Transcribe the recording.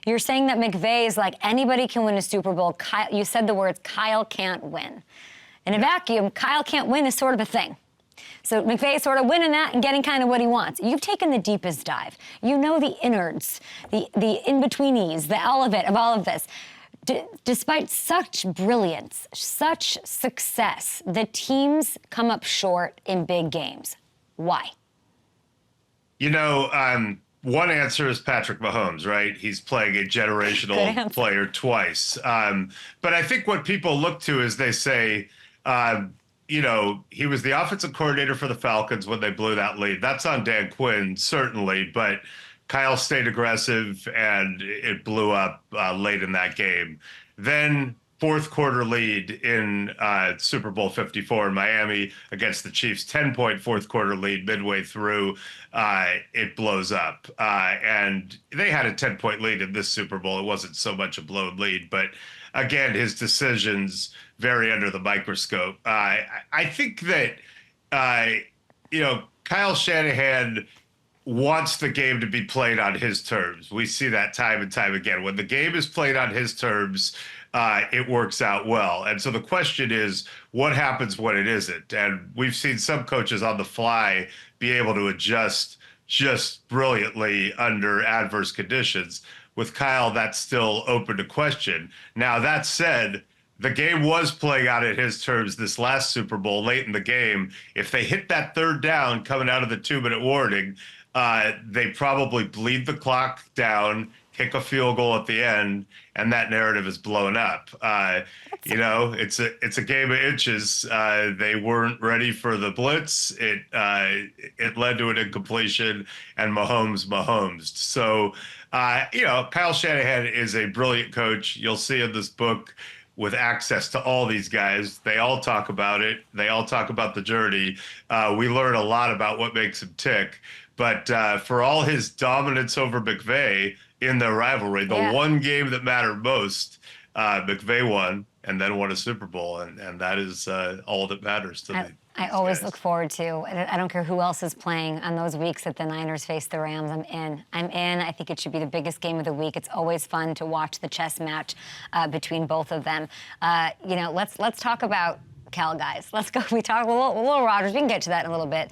You're saying that McVay is like anybody can win a Super Bowl. Kyle, you said the words, Kyle can't win. In a vacuum, Kyle can't win is sort of a thing. So McVay sort of winning that and getting kind of what he wants. You've taken the deepest dive. You know the innards, the in-betweenies, the elephant of all of this. Despite such brilliance, such success, the teams come up short in big games. Why? You know, one answer is Patrick Mahomes, right? He's playing a generational player twice. But I think what people look to is they say, you know, he was the offensive coordinator for the Falcons when they blew that lead. That's on Dan Quinn, certainly, but Kyle stayed aggressive and it blew up late in that game. Then fourth quarter lead in Super Bowl 54 in Miami against the Chiefs, 10-point fourth quarter lead midway through, it blows up. And they had a 10-point lead in this Super Bowl. It wasn't so much a blown lead, but again, his decisions very under the microscope. I think that, you know, Kyle Shanahan wants the game to be played on his terms. We see that time and time again. When the game is played on his terms, it works out well. And so the question is, what happens when it isn't? And we've seen some coaches on the fly be able to adjust just brilliantly under adverse conditions. With Kyle, that's still open to question. Now, that said, the game was playing out at his terms this last Super Bowl late in the game. If they hit that third down coming out of the 2-minute warning, they probably bleed the clock down, kick a field goal at the end, and that narrative is blown up. You know, it's a game of inches. They weren't ready for the blitz. It led to an incompletion, and Mahomes. So, you know, Kyle Shanahan is a brilliant coach. You'll see in this book, with access to all these guys, they all talk about it. They all talk about the journey. We learn a lot about what makes him tick. But for all his dominance over McVay in their rivalry, the one game that mattered most, McVay won and then won a Super Bowl. And that is all that matters to me. I always look forward to, I don't care who else is playing on those weeks that the Niners face the Rams. I'm in. I think it should be the biggest game of the week. It's always fun to watch the chess match between both of them. You know, let's talk about Cal, guys. Let's go. We talk a little Rodgers. We can get to that in a little bit.